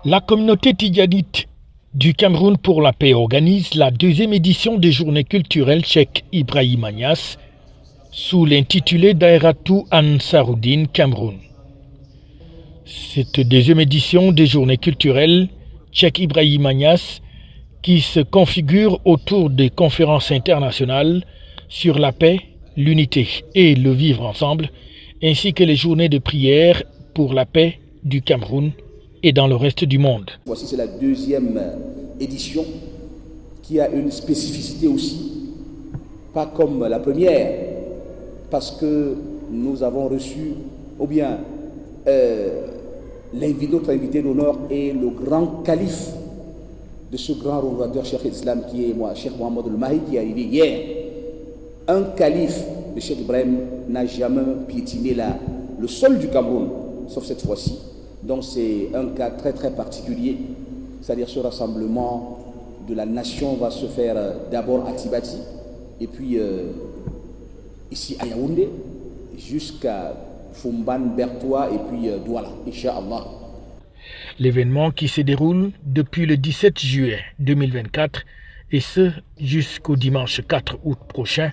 La communauté tidjanite du Cameroun pour la paix organise la deuxième édition des journées culturelles Cheikh Ibrahima Niasse sous l'intitulé Daïratou Ansaroudine Cameroun. Cette deuxième édition des journées culturelles Cheikh Ibrahima Niasse qui se configure autour des conférences internationales sur la paix, l'unité et le vivre ensemble, ainsi que les journées de prière pour la paix du Cameroun et dans le reste du monde. Voici, c'est la deuxième édition qui a une spécificité aussi, pas comme la première, parce que nous avons reçu, ou bien notre invité d'honneur est le grand calife de ce grand renovateur Cheikh Islam qui est moi, Cheikh Mohamed El-Mahi, qui est arrivé hier. Un calife de Cheikh Ibrahim n'a jamais piétiné le sol du Cameroun, sauf cette fois-ci. Donc c'est un cas très très particulier, c'est-à-dire ce rassemblement de la nation va se faire d'abord à Tibati, et puis ici à Yaoundé, jusqu'à Fumban, Bertois et puis Douala, Inch'Allah. L'événement qui se déroule depuis le 17 juillet 2024 et ce jusqu'au dimanche 4 août prochain,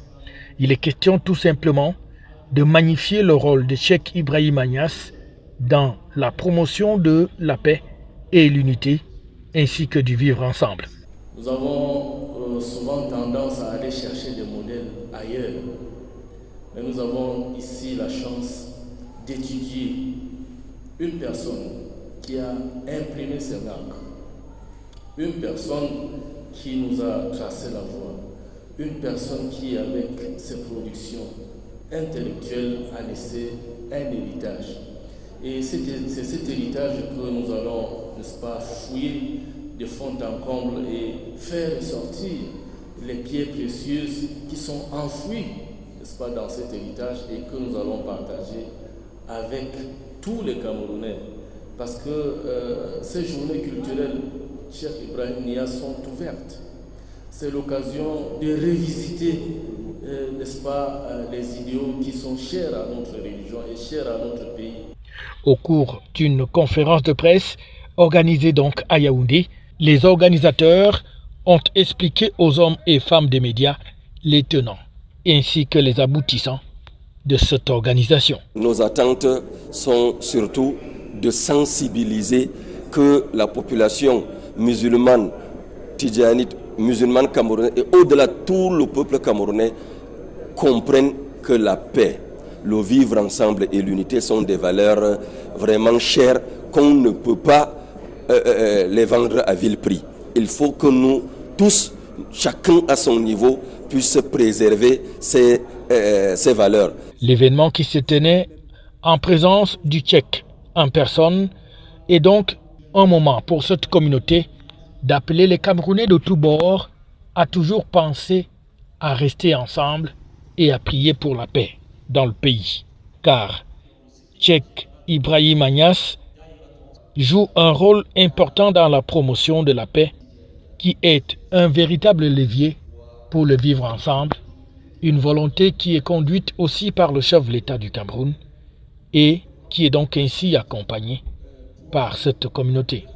il est question tout simplement de magnifier le rôle de Cheikh Ibrahima Niasse dans la promotion de la paix et l'unité ainsi que du vivre ensemble. Nous avons souvent tendance à aller chercher des modèles ailleurs, mais nous avons ici la chance d'étudier une personne qui a imprimé ses marques, une personne qui nous a tracé la voie, une personne qui, avec ses productions intellectuelles, a laissé un héritage. Et c'est cet héritage que nous allons, n'est-ce pas, fouiller de fond en comble et faire ressortir les pierres précieuses qui sont enfouies, n'est-ce pas, dans cet héritage et que nous allons partager avec tous les Camerounais. Parce que ces journées culturelles, Cheikh Ibrahim Niasse, sont ouvertes. C'est l'occasion de revisiter, n'est-ce pas, les idéaux qui sont chers à notre religion et chers à notre pays. Au cours d'une conférence de presse organisée donc à Yaoundé, les organisateurs ont expliqué aux hommes et femmes des médias les tenants ainsi que les aboutissants de cette organisation. Nos attentes sont surtout de sensibiliser que la population musulmane, tidjanite, musulmane camerounaise et au-delà tout le peuple camerounais comprennent que la paix, le vivre ensemble et l'unité sont des valeurs vraiment chères qu'on ne peut pas les vendre à vil prix. Il faut que nous tous, chacun à son niveau, puisse préserver ces valeurs. L'événement qui se tenait en présence du Tchèque en personne est donc un moment pour cette communauté d'appeler les Camerounais de tous bords à toujours penser à rester ensemble et à prier pour la paix dans le pays. Car Cheikh Ibrahima Niasse joue un rôle important dans la promotion de la paix qui est un véritable levier pour le vivre ensemble, une volonté qui est conduite aussi par le chef de l'État du Cameroun et qui est donc ainsi accompagné par cette communauté.